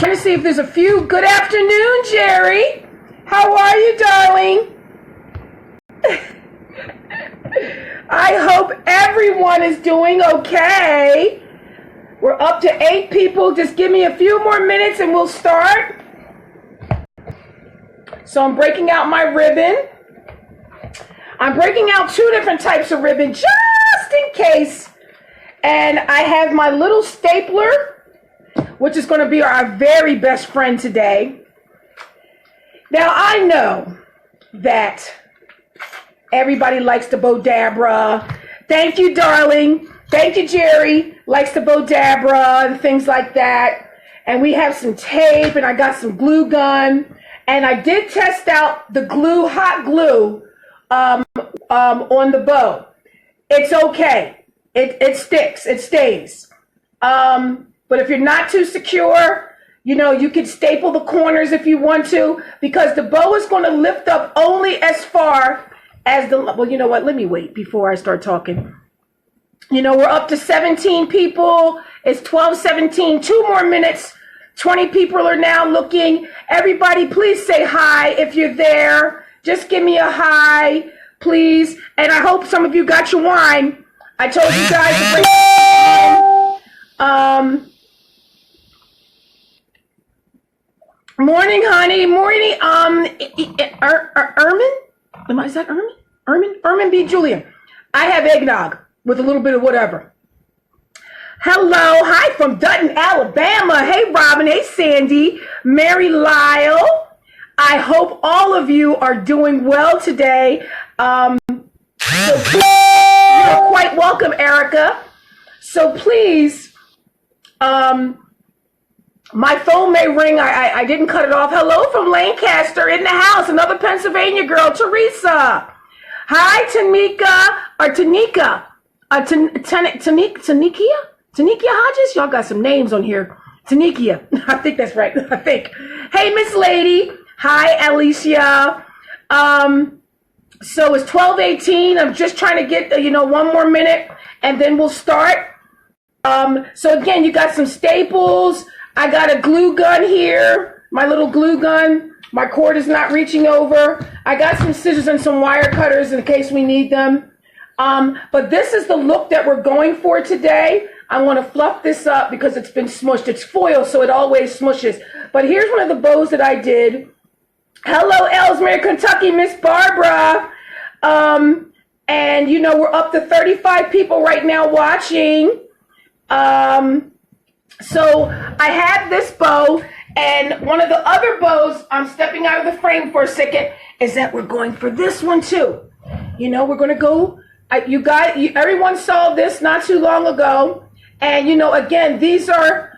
Trying to see if there's a few. Good afternoon, Jerry. How are you, darling? I hope everyone is doing okay. We're up to 8 people. Just give me a few more minutes and we'll start. So I'm breaking out my ribbon. I'm breaking out 2 different types of ribbon just in case. And I have my little stapler, which is going to be our very best friend today. Now, I know that everybody likes the Bodabra. Thank you, darling. Thank you, Jerry. Likes the Bodabra and things like that. And we have some tape, and I got some glue gun. And I did test out the glue, hot glue, on the bow. It's okay. It sticks. It stays. But if you're not too secure, you know, you can staple the corners if you want to, because the bow is going to lift up only as far as the, well, you know what? Let me wait before I start talking. You know, we're up to 17 people. It's 12:17. 2 more minutes. 20 people are now looking. Everybody, please say hi if you're there. Just give me a hi, please. And I hope some of you got your wine. I told you guys to bring it in. Morning, honey. Morning, Ermin? Is that Ermin? Ermin B. Julian. I have Egg Nog with a little bit of whatever. Hello. Hi from Dutton, Alabama. Hey, Robin. Hey, Sandy. Mary Lyle. I hope all of you are doing well today. So please, you're quite welcome, Erica. So please, my phone may ring. I didn't cut it off. Hello from Lancaster in the house. Another Pennsylvania girl, Teresa. Hi, Tanika. Tanikia Hodges? Y'all got some names on here. Tanikia. I think that's right. I think. Hey, Miss Lady. Hi, Alicia. So it's 12:18. I'm just trying to get, 1 more minute, and then we'll start. So again, you got some staples. I got a glue gun here, my little glue gun. My cord is not reaching over. I got some scissors and some wire cutters in case we need them. But this is the look that we're going for today. I want to fluff this up because it's been smushed. It's foil, so it always smushes. But here's one of the bows that I did. Hello, Ellesmere, Kentucky, Miss Barbara. And, we're up to 35 people right now watching. So I have this bow, and one of the other bows, I'm stepping out of the frame for a second, is that we're going for this one too. We're going to go, everyone saw this not too long ago. And, again, these are,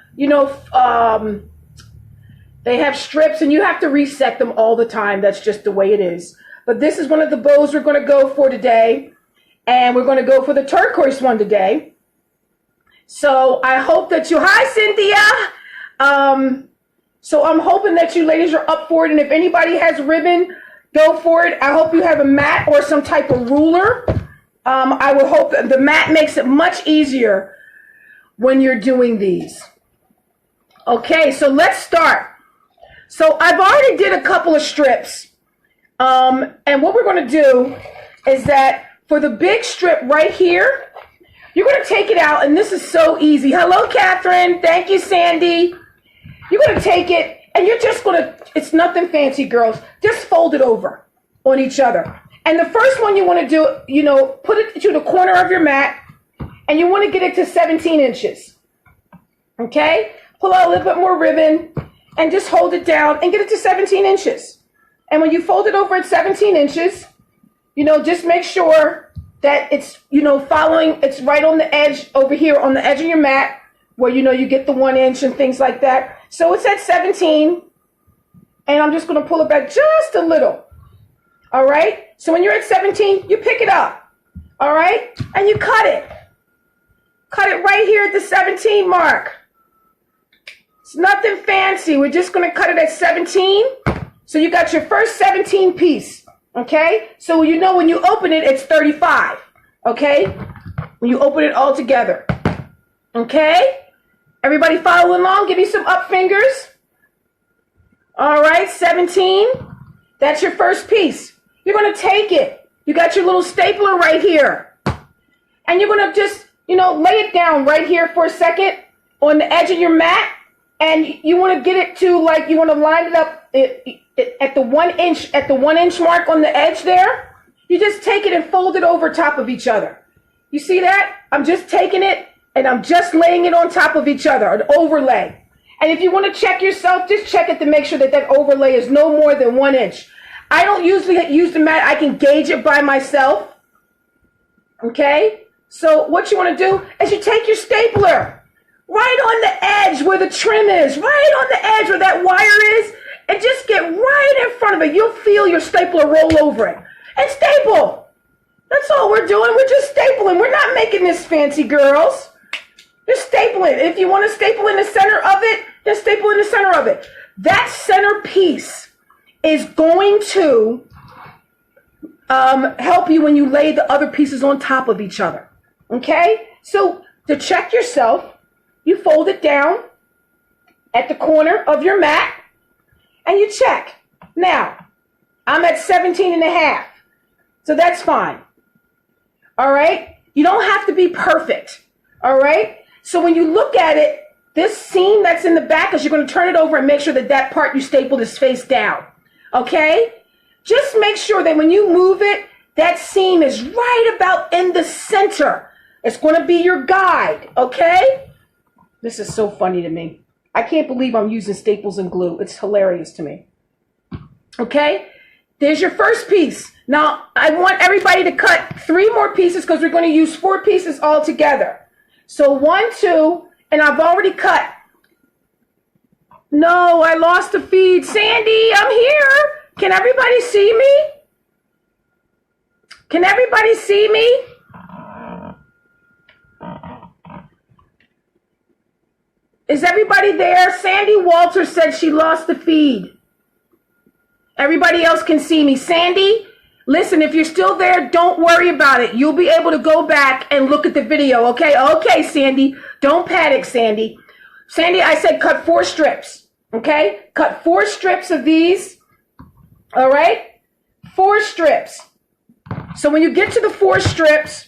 they have strips and you have to reset them all the time. That's just the way it is. But this is one of the bows we're going to go for today. And we're going to go for the turquoise one today. So I hope that hi, Cynthia. So I'm hoping that you ladies are up for it. And if anybody has ribbon, go for it. I hope you have a mat or some type of ruler. I will hope that the mat makes it much easier when you're doing these. Okay, so let's start. So I've already did a couple of strips. And what we're going to do is that for the big strip right here, you're going to take it out, and this is so easy. Hello, Catherine. Thank you, Sandy. You're going to take it, and you're just going to, it's nothing fancy, girls. Just fold it over on each other. And the first one you want to do, put it to the corner of your mat, and you want to get it to 17 inches. Okay? Pull out a little bit more ribbon, and just hold it down, and get it to 17 inches. And when you fold it over at 17 inches, just make sure that it's, following, it's right on the edge over here on the edge of your mat where, you get the 1 inch and things like that. So it's at 17, and I'm just going to pull it back just a little. All right. So when you're at 17, you pick it up. All right. And you cut it. Cut it right here at the 17 mark. It's nothing fancy. We're just going to cut it at 17. So you got your first 17 piece. Okay. So when you open it, it's 35. Okay. When you open it all together. Okay. Everybody follow along. Give me some up fingers. All right, 17. That's your first piece. You're going to take it. You got your little stapler right here. And you're going to just, lay it down right here for a second on the edge of your mat. And you want to get it to, you want to line it up at the 1 inch mark on the edge there. You just take it and fold it over top of each other. You see that? I'm just taking it and I'm just laying it on top of each other, an overlay. And if you want to check yourself, just check it to make sure that overlay is no more than 1 inch. I don't usually use the mat. I can gauge it by myself. Okay? So what you want to do is you take your stapler right on the edge where the trim is, right on the edge where that wire is, and just get right in front of it. You'll feel your stapler roll over it. And staple. That's all we're doing. We're just stapling. We're not making this fancy, girls. Just stapling. If you want to staple in the center of it, just staple in the center of it. That center piece is going to help you when you lay the other pieces on top of each other. Okay? So to check yourself, you fold it down at the corner of your mat and you check. Now, I'm at 17 and a half. So that's fine. All right? You don't have to be perfect. All right? So when you look at it, this seam that's in the back, is you're going to turn it over and make sure that part you stapled is face down. Okay? Just make sure that when you move it, that seam is right about in the center. It's going to be your guide. Okay? This is so funny to me. I can't believe I'm using staples and glue. It's hilarious to me. Okay? There's your first piece. Now, I want everybody to cut 3 more pieces because we're going to use 4 pieces all together. So 1, 2, and I've already cut. No, I lost the feed. Sandy, I'm here. Can everybody see me? Can everybody see me? Is everybody there? Sandy Walter said she lost the feed. Everybody else can see me. Sandy, listen, if you're still there, don't worry about it. You'll be able to go back and look at the video, okay? Okay, Sandy. Don't panic, Sandy. Sandy, I said cut 4 strips, okay? Cut 4 strips of these, all right? 4 strips. So when you get to the 4 strips,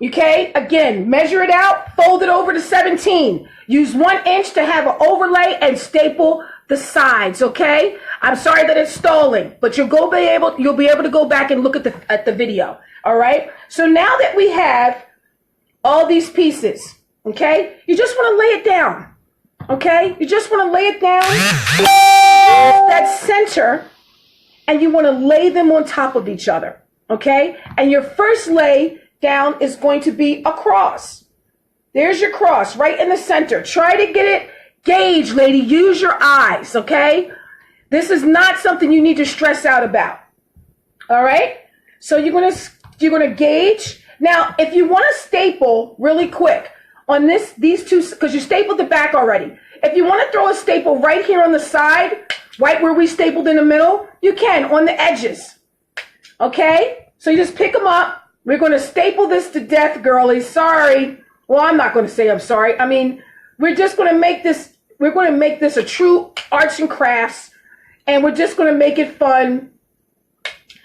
okay, again, measure it out, fold it over to 17. Use 1 inch to have an overlay and staple the sides, okay? I'm sorry that it's stalling, but you'll be able to go back and look at the video, all right? So now that we have all these pieces, okay, you just want to lay it down, okay? You just want to lay it down, that center, and you want to lay them on top of each other, okay? And your first lay down is going to be a cross. There's your cross right in the center. Try to get it gauge, lady. Use your eyes, okay? This is not something you need to stress out about. All right? So you're gonna gauge. Now, if you want to staple really quick on these two, because you stapled the back already. If you want to throw a staple right here on the side, right where we stapled in the middle, you can on the edges. Okay? So you just pick them up. We're going to staple this to death, girlies. Sorry. Well, I'm not going to say I'm sorry. I mean, we're just going to make this, a true arts and crafts, and we're just going to make it fun.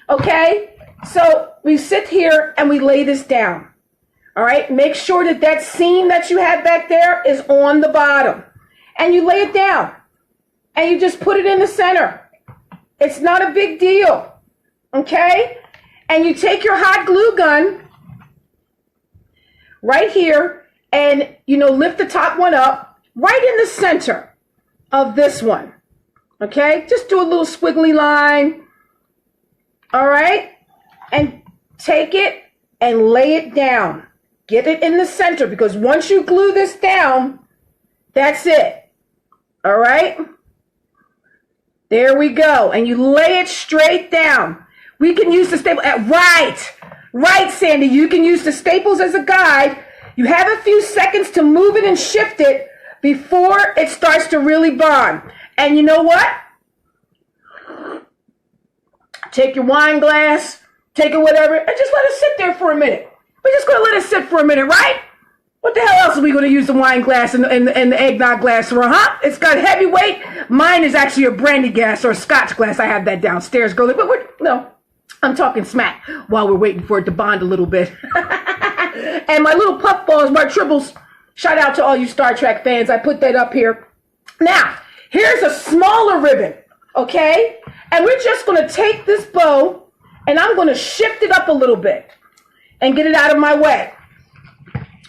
Okay? So we sit here and we lay this down. All right? Make sure that seam that you have back there is on the bottom. And you lay it down. And you just put it in the center. It's not a big deal. Okay? And you take your hot glue gun right here and, lift the top one up right in the center of this one. Okay? Just do a little squiggly line. All right? And take it and lay it down. Get it in the center, because once you glue this down, that's it. All right? There we go. And you lay it straight down. We can use the staple. Right, Sandy. You can use the staples as a guide. You have a few seconds to move it and shift it before it starts to really bond. And you know what? Take your wine glass, take it whatever, and just let it sit there for a minute. We're just going to let it sit for a minute, right? What the hell else are we going to use the wine glass and the eggnog glass for, huh? It's got heavy weight. Mine is actually a brandy glass or a scotch glass. I have that downstairs, girlie. But no, I'm talking smack while we're waiting for it to bond a little bit. And my little puffballs, my tribbles, shout out to all you Star Trek fans. I put that up here. Now, here's a smaller ribbon, okay? And we're just going to take this bow and I'm going to shift it up a little bit and get it out of my way.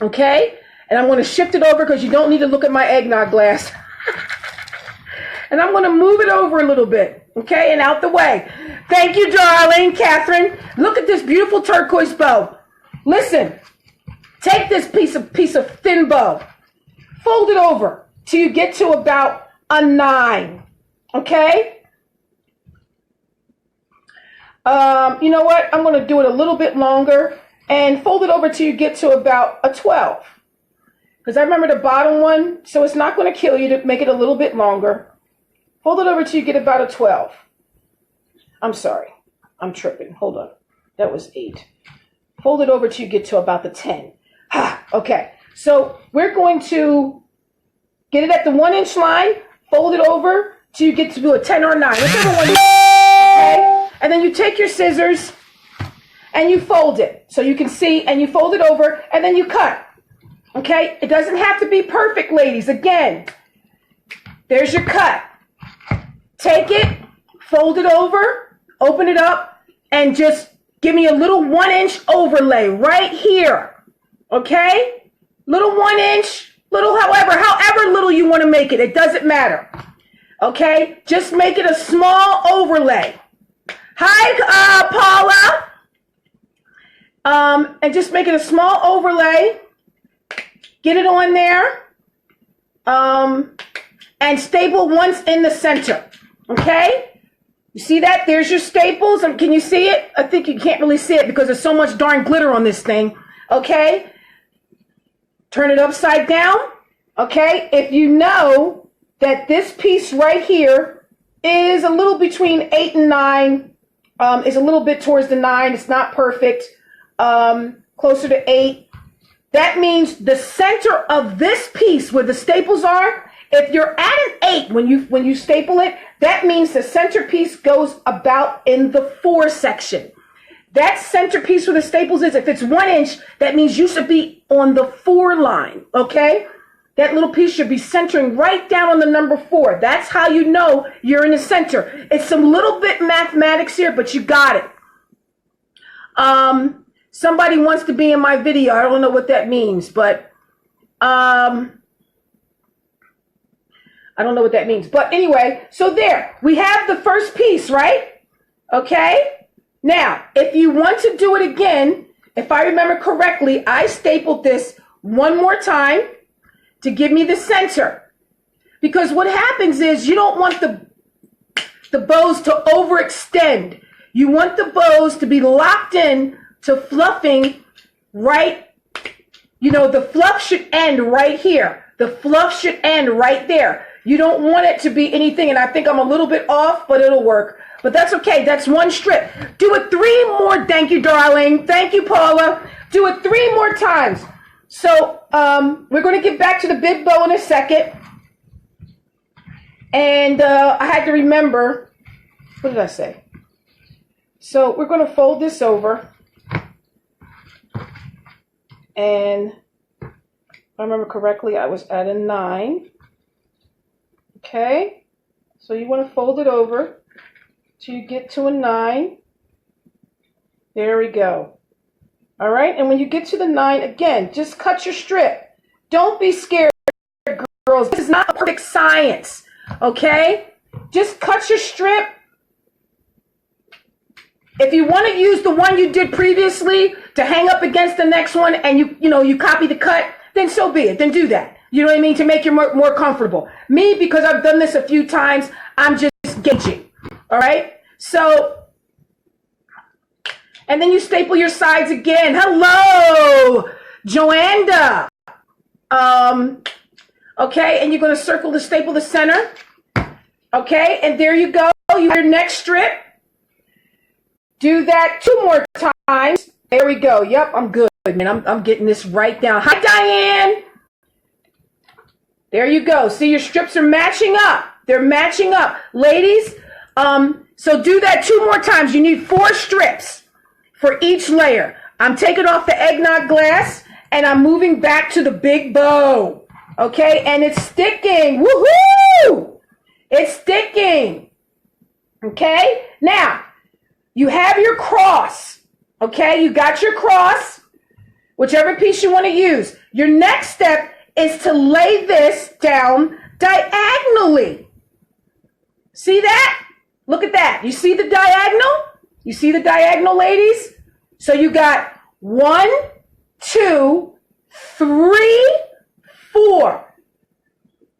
Okay, and I'm going to shift it over because you don't need to look at my eggnog glass. And I'm going to move it over a little bit, okay, and out the way. Thank you, darling Catherine. Look at this beautiful turquoise bow. Listen, take this piece of thin bow, fold it over till you get to about a 9, okay? You know what? I'm going to do it a little bit longer. And fold it over till you get to about a 12. Because I remember the bottom one, so it's not going to kill you to make it a little bit longer. Fold it over till you get about a 12. I'm sorry. I'm tripping. Hold on. That was 8. Fold it over till you get to about the 10. Okay. So we're going to get it at the 1-inch line. Fold it over till you get to a 10 or a 9. Whichever one you okay? And then you take your scissors and you fold it so you can see, and you fold it over, and then you cut. Okay? It doesn't have to be perfect, ladies. Again, there's your cut. Take it, fold it over, open it up, and just give me a little 1-inch overlay right here. Okay? Little 1-inch, little however little you want to make it. It doesn't matter. Okay? Just make it a small overlay. Hi, Paula. And just make it a small overlay. Get it on there. And staple once in the center. Okay? You see that? There's your staples. Can you see it? I think you can't really see it because there's so much darn glitter on this thing. Okay? Turn it upside down. Okay? If you know that this piece right here is a little between 8 and 9, is a little bit towards the 9. It's not perfect. Closer to 8. That means the center of this piece where the staples are, if you're at an 8 when you staple it, that means the center piece goes about in the 4 section. That center piece where the staples is, if it's 1 inch, that means you should be on the 4 line, okay? That little piece should be centering right down on the number 4. That's how you know you're in the center. It's some little bit mathematics here, but you got it. Somebody wants to be in my video. I don't know what that means, but I don't know what that means. But anyway, so there. We have the first piece, right? Okay? Now, if you want to do it again, if I remember correctly, I stapled this one more time to give me the center. Because what happens is you don't want the bows to overextend. You want the bows to be locked in to fluffing right, the fluff should end right here. The fluff should end right there. You don't want it to be anything, and I think I'm a little bit off, but it'll work. But that's okay. That's one strip. Do it 3 more. Thank you, darling. Thank you, Paula. Do it 3 more times. So we're going to get back to the big bow in a second. And I had to remember, what did I say? So we're going to fold this over. And if I remember correctly, I was at a 9. Okay. So you want to fold it over till you get to a 9. There we go. All right. And when you get to the 9, again, just cut your strip. Don't be scared, girls. This is not a perfect science. Okay. Just cut your strip. If you want to use the one you did previously to hang up against the next one and you copy the cut, then so be it. Then do that. You know what I mean? To make you more comfortable. Me, because I've done this a few times, I'm just gauging. All right? So, and then you staple your sides again. Hello, Joanda. Okay, and you're going to staple the center. Okay, and there you go. You have your next strip. Do that 2 more times. There we go. Yep, I'm good. man. I'm getting this right down. Hi, Diane. There you go. See, your strips are matching up. They're matching up. Ladies, so do that 2 more times. You need 4 strips for each layer. I'm taking off the eggnog glass and I'm moving back to the big bow. Okay, and it's sticking. Woohoo! It's sticking. Okay, now you have your cross. Okay, you got your cross, whichever piece you want to use. Your next step is to lay this down diagonally. See that? Look at that. You see the diagonal? You see the diagonal, ladies? So you got 1, 2, 3, 4.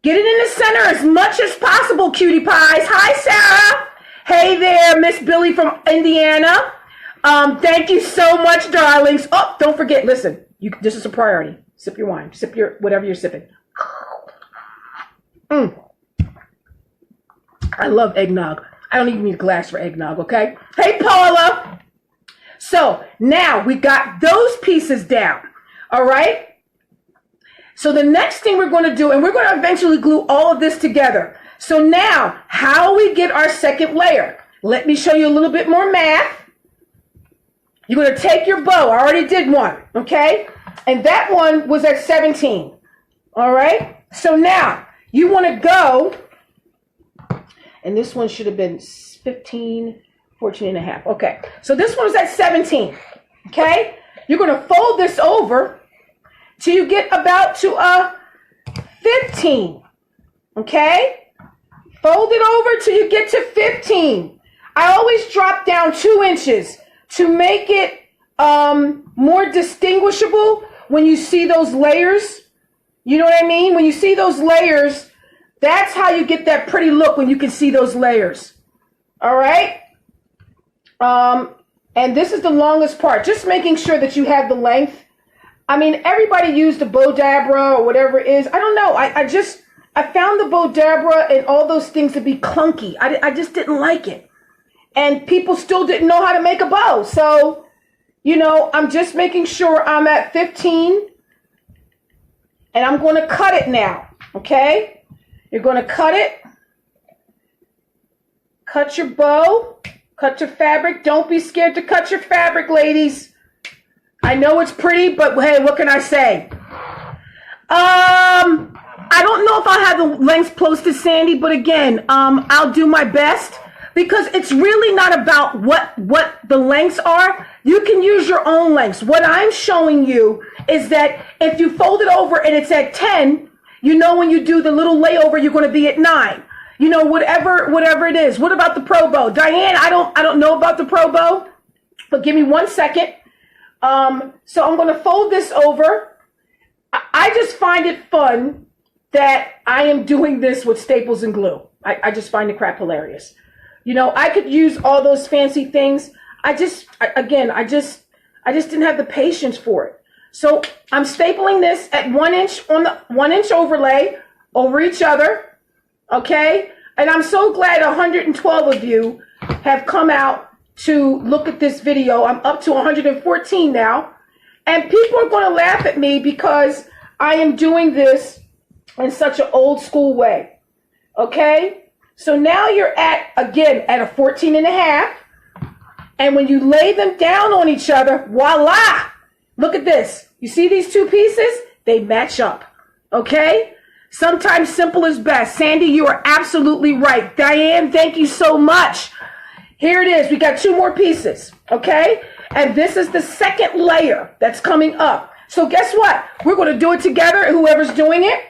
Get it in the center as much as possible, cutie pies. Hi, Sarah. Hey there, Miss Billy from Indiana. Thank you so much, darlings. Oh, don't forget, listen, this is a priority. Sip your wine. Sip your whatever you're sipping. I love eggnog. I don't even need a glass for eggnog, okay? Hey, Paula. So now we got those pieces down, all right? So the next thing we're going to do, and we're going to eventually glue all of this together. So now, how we get our second layer? Let me show you a little bit more math. You're going to take your bow. I already did one, okay? And that one was at 17, all right? So now, you want to go, and this one should have been 15, 14 and a half. Okay, so this one's at 17, okay? You're going to fold this over till you get about to a 15, okay? Fold it over till you get to 15. I always drop down 2 inches to make it more distinguishable when you see those layers. You know what I mean? When you see those layers, that's how you get that pretty look, when you can see those layers. All right? And this is the longest part. Just making sure that you have the length. I mean, everybody used the Bodabra or whatever it is. I don't know. I found the Bodabra and all those things to be clunky. I just didn't like it. And people still didn't know how to make a bow. So, you know, I'm just making sure I'm at 15. And I'm going to cut it now. Okay? You're going to cut it. Cut your bow. Cut your fabric. Don't be scared to cut your fabric, ladies. I know it's pretty, but hey, what can I say? I don't know if I'll have the length close to Sandy, but again, I'll do my best, because it's really not about what the lengths are. You can use your own lengths. What I'm showing you is that if you fold it over and it's at 10, you know, when you do the little layover, you're going to be at 9. You know, whatever it is. What about the Pro Bow? Diane, I don't know about the Pro Bow, but give me 1 second. So I'm going to fold this over. I just find it fun that I am doing this with staples and glue. I just find the crap hilarious. You know, I could use all those fancy things. I just didn't have the patience for it. So I'm stapling this at 1 inch on the 1 inch overlay over each other. Okay. And I'm so glad 112 of you have come out to look at this video. I'm up to 114 now. And people are going to laugh at me because I am doing this in such an old school way. Okay. So now you're at a 14 and a half. And when you lay them down on each other, voila, look at this. You see these 2 pieces? They match up. Okay. Sometimes simple is best. Sandy, you are absolutely right. Diane, thank you so much. Here it is. We got 2 more pieces. Okay. And this is the second layer that's coming up. So guess what? We're going to do it together. Whoever's doing it.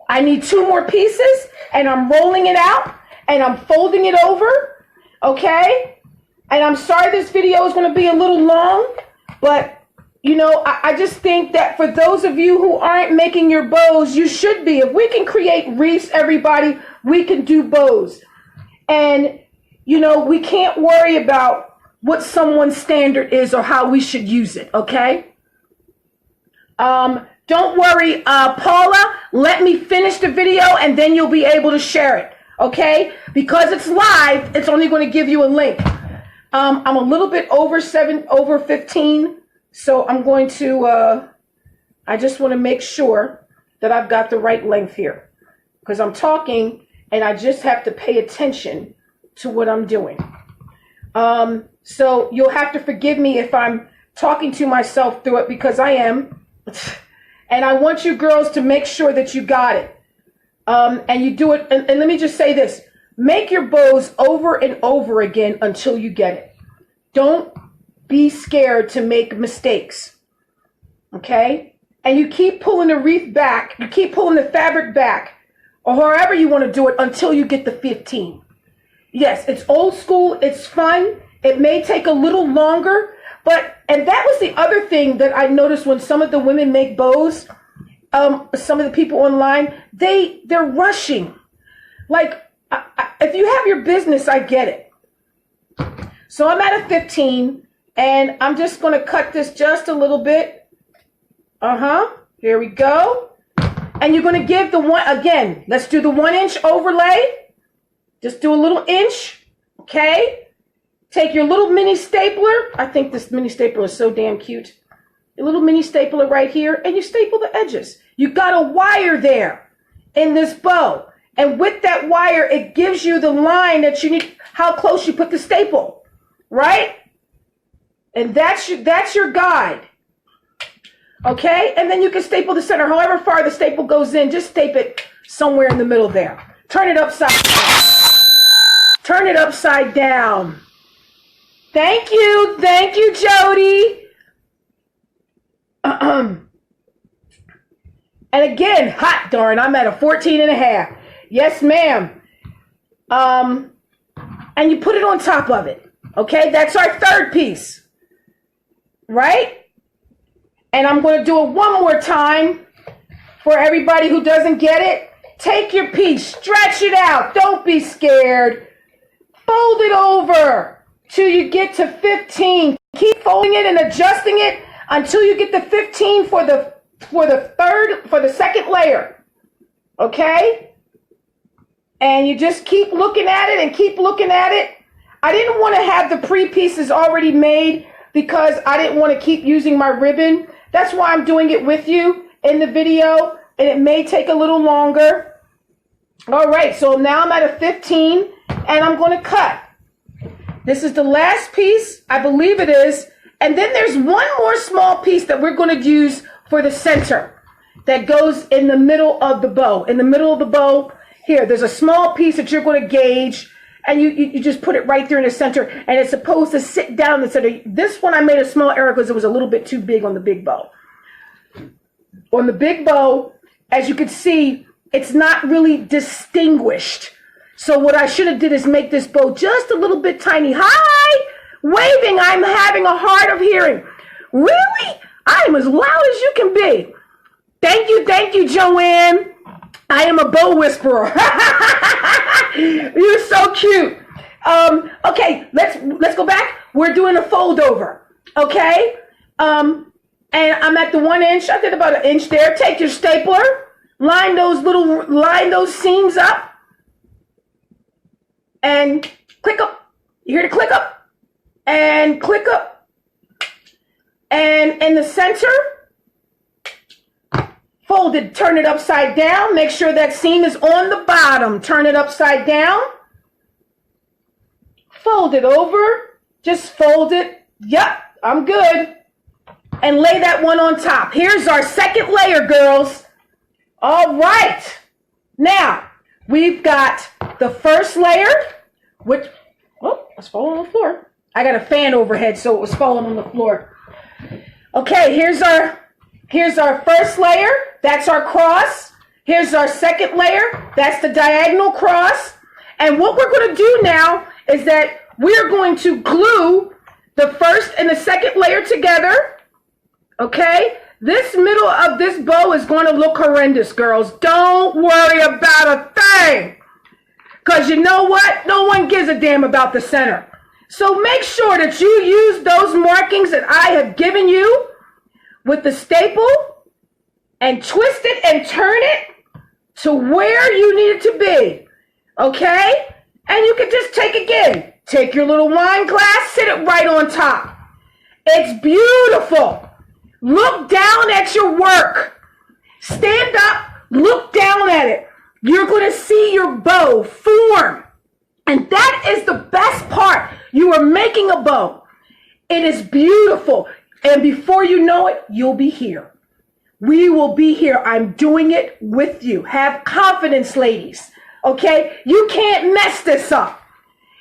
I need 2 more pieces, and I'm rolling it out, and I'm folding it over, okay? And I'm sorry this video is going to be a little long, but, you know, I just think that for those of you who aren't making your bows, you should be. If we can create wreaths, everybody, we can do bows. And, you know, we can't worry about what someone's standard is or how we should use it, okay? Don't worry, Paula, let me finish the video and then you'll be able to share it, okay? Because it's live, it's only going to give you a link. I'm a little bit over 15, So I'm going to, I just want to make sure that I've got the right length here, because I'm talking and I just have to pay attention to what I'm doing. So you'll have to forgive me if I'm talking to myself through it, because I am. And I want you girls to make sure that you got it. And you do it. And let me just say this. Make your bows over and over again until you get it. Don't be scared to make mistakes. Okay? And you keep pulling the wreath back. You keep pulling the fabric back, or however you want to do it, until you get the 15. Yes, it's old school. It's fun. It may take a little longer. And that was the other thing that I noticed when some of the women make bows, some of the people online, they're rushing. Like, if you have your business, I get it. So I'm at a 15, and I'm just going to cut this just a little bit. Here we go. And you're going to give the one, again, let's do the 1 inch overlay. Just do a little inch, okay? Take your little mini stapler. I think this mini stapler is so damn cute. A little mini stapler right here, and you staple the edges. You got a wire there in this bow. And with that wire, it gives you the line that you need, how close you put the staple, right? And that's your guide. Okay? And then you can staple the center. However far the staple goes in, just staple it somewhere in the middle there. Turn it upside down. Turn it upside down. Thank you. Thank you, Jody. And again, hot darn, I'm at a 14 and a half. Yes, ma'am. And you put it on top of it. Okay, that's our third piece. Right? And I'm going to do it one more time for everybody who doesn't get it. Take your piece, stretch it out. Don't be scared. Fold it over till you get to 15. Keep folding it and adjusting it until you get the 15 for the second layer. Okay? And you just keep looking at it and keep looking at it. I didn't want to have the pre-pieces already made because I didn't want to keep using my ribbon. That's why I'm doing it with you in the video, and it may take a little longer. All right, so now I'm at a 15, and I'm going to cut. This is the last piece, I believe it is. And then there's one more small piece that we're going to use for the center that goes in the middle of the bow. In the middle of the bow, here, there's a small piece that you're going to gauge, and you just put it right there in the center, and it's supposed to sit down in the center. This one I made a small error because it was a little bit too big on the big bow. On the big bow, as you can see, it's not really distinguished. So what I should have did is make this bow just a little bit tiny. Hi! Waving, I'm having a hard of hearing. Really? I'm as loud as you can be. Thank you, Joanne. I am a bow whisperer. You're so cute. Okay, let's go back. We're doing a fold over. Okay? And I'm at the 1 inch. I did about an inch there. Take your stapler, line those seams up, and click up. You hear the click up? And click up. And in the center, fold it, turn it upside down. Make sure that seam is on the bottom. Turn it upside down. Fold it over. Just fold it. Yep, I'm good. And lay that one on top. Here's our second layer, girls. All right. Now, we've got the first layer, which, oh, it's falling on the floor. I got a fan overhead, so it was falling on the floor. Okay, here's our first layer. That's our cross. Here's our second layer. That's the diagonal cross. And what we're going to do now is that we're going to glue the first and the second layer together. Okay? This middle of this bow is going to look horrendous, girls. Don't worry about a thing. Because you know what? No one gives a damn about the center. So make sure that you use those markings that I have given you with the staple and twist it and turn it to where you need it to be. Okay? And you can just take your little wine glass, sit it right on top. It's beautiful. Look down at your work. Stand up, look down at it. You're going to see your bow form. And that is the best part. You are making a bow. It is beautiful. And before you know it, you'll be here. We will be here. I'm doing it with you. Have confidence, ladies. Okay? You can't mess this up.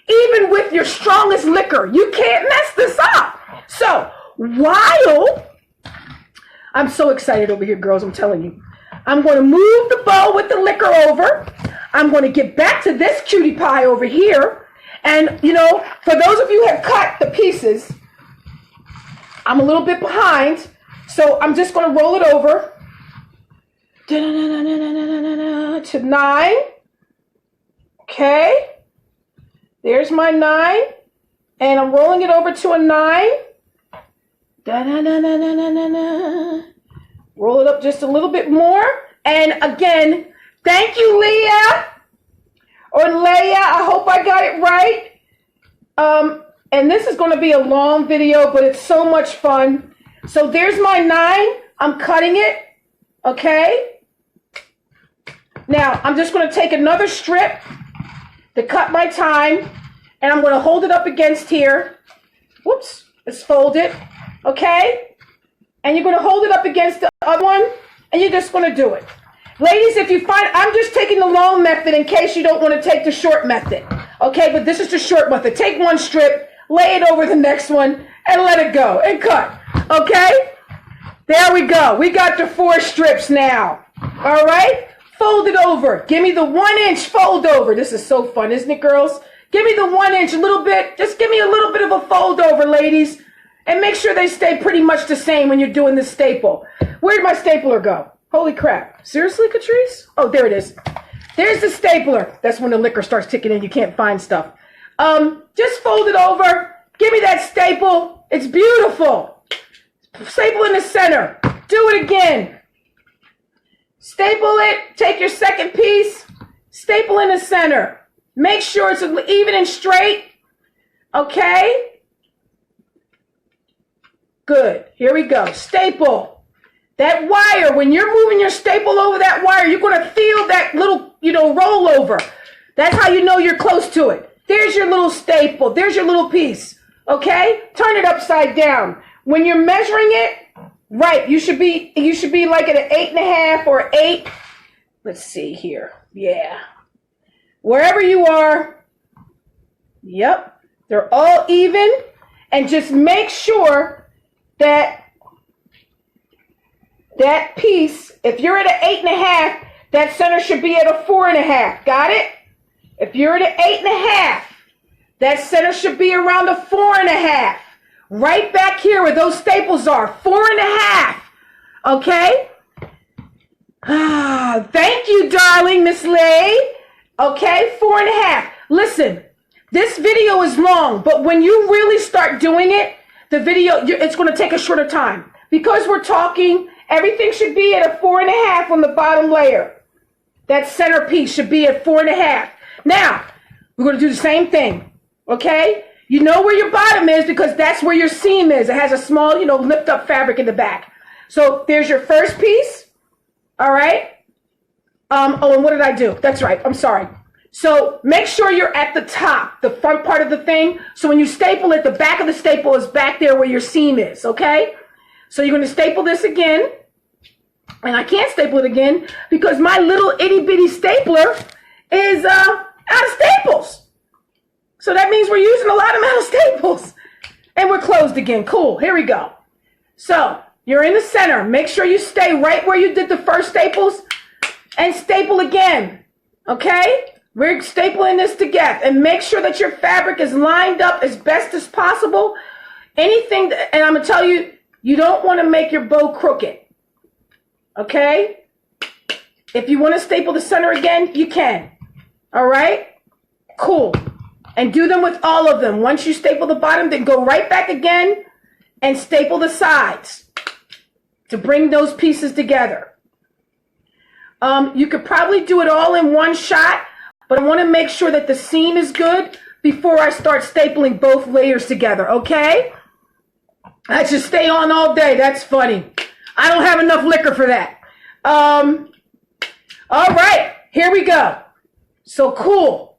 Even with your strongest liquor, you can't mess this up. So, while I'm so excited over here, girls, I'm telling you. I'm going to move the bowl with the liquor over. I'm going to get back to this cutie pie over here. And, you know, for those of you who have cut the pieces, I'm a little bit behind. So I'm just going to roll it over to 9. Okay. There's my 9. And I'm rolling it over to a 9. Roll it up just a little bit more. And again, thank you, Leah. Or Leia, I hope I got it right. And this is going to be a long video, but it's so much fun. So there's my 9. I'm cutting it. Okay. Now, I'm just going to take another strip to cut my time. And I'm going to hold it up against here. Whoops. Let's fold it. Okay. And you're going to hold it up against the other one. And you're just going to do it. Ladies, if you find, I'm just taking the long method in case you don't want to take the short method. Okay, but this is the short method. Take one strip, lay it over the next one, and let it go, and cut. Okay? There we go. We got the 4 strips now. All right? Fold it over. Give me the 1-inch fold over. This is so fun, isn't it, girls? Give me the 1-inch, a little bit. Just give me a little bit of a fold over, ladies. And make sure they stay pretty much the same when you're doing this staple. Where'd my stapler go? Holy crap. Seriously, Catrice? Oh, there it is. There's the stapler. That's when the liquor starts ticking in. You can't find stuff. Just fold it over. Give me that staple. It's beautiful. Staple in the center. Do it again. Staple it. Take your second piece. Staple in the center. Make sure it's even and straight. Okay? Good. Here we go. Staple. That wire, when you're moving your staple over that wire, you're going to feel that little, rollover. That's how you know you're close to it. There's your little staple. There's your little piece. Okay? Turn it upside down. When you're measuring it, right, you should be like at an 8.5 or 8. Let's see here. Yeah. Wherever you are. Yep. They're all even. And just make sure that piece, if you're at an 8.5, that center should be at a 4.5. Got it? If you're at an 8.5, that center should be around a 4.5. Right back here where those staples are. 4.5. Okay? Thank you, darling Miss Lay. Okay, 4.5. Listen, this video is long, but when you really start doing it, the video, it's going to take a shorter time. Because we're talking, everything should be at a 4.5 on the bottom layer. That center piece should be at 4.5. Now, we're going to do the same thing. Okay? You know where your bottom is because that's where your seam is. It has a small, lift up fabric in the back. So there's your first piece. All right? Oh, and what did I do? That's right. I'm sorry. So make sure you're at the top, the front part of the thing. So when you staple it, the back of the staple is back there where your seam is. Okay? So you're going to staple this again. And I can't staple it again because my little itty bitty stapler is out of staples. So that means we're using a lot of metal staples. And we're closed again. Cool. Here we go. So you're in the center. Make sure you stay right where you did the first staples and staple again. Okay? We're stapling this together. And make sure that your fabric is lined up as best as possible. Anything, and I'm going to tell you, you don't want to make your bow crooked. Okay? If you want to staple the center again, you can. All right? Cool. And do them with all of them. Once you staple the bottom, then go right back again and staple the sides to bring those pieces together. You could probably do it all in one shot, but I want to make sure that the seam is good before I start stapling both layers together, okay? I should stay on all day. That's funny. I don't have enough liquor for that. All right, here we go. So cool.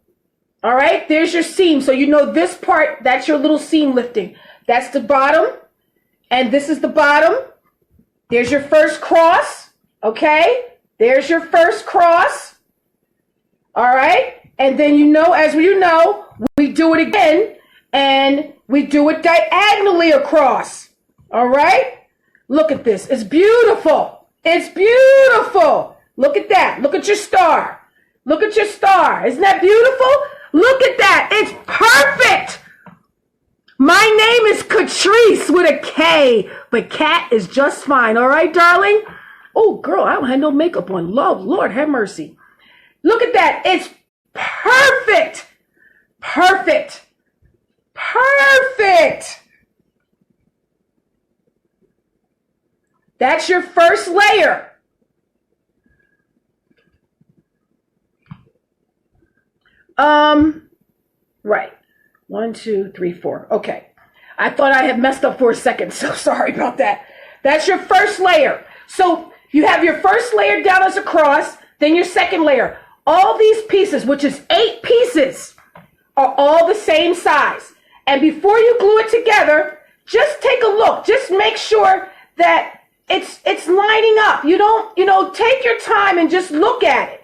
All right, there's your seam. So you know this part, that's your little seam lifting. That's the bottom, and this is the bottom. There's your first cross, okay? There's your first cross. All right, and then as you know, we do it again, and we do it diagonally across. All right? Look at this. It's beautiful. It's beautiful. Look at that. Look at your star. Look at your star. Isn't that beautiful? Look at that. It's perfect. My name is Catrice with a K, but Cat is just fine. All right, darling? Oh, girl, I don't have no makeup on. Lord, have mercy. Look at that. It's perfect. Perfect. Perfect. That's your first layer. Right. 1, 2, 3, 4. Okay. I thought I had messed up for a second, so sorry about that. That's your first layer. So you have your first layer down as a cross, then your second layer. All these pieces, which is 8 pieces, are all the same size. And before you glue it together, just take a look. Just make sure that it's lining up. You don't, take your time and just look at it.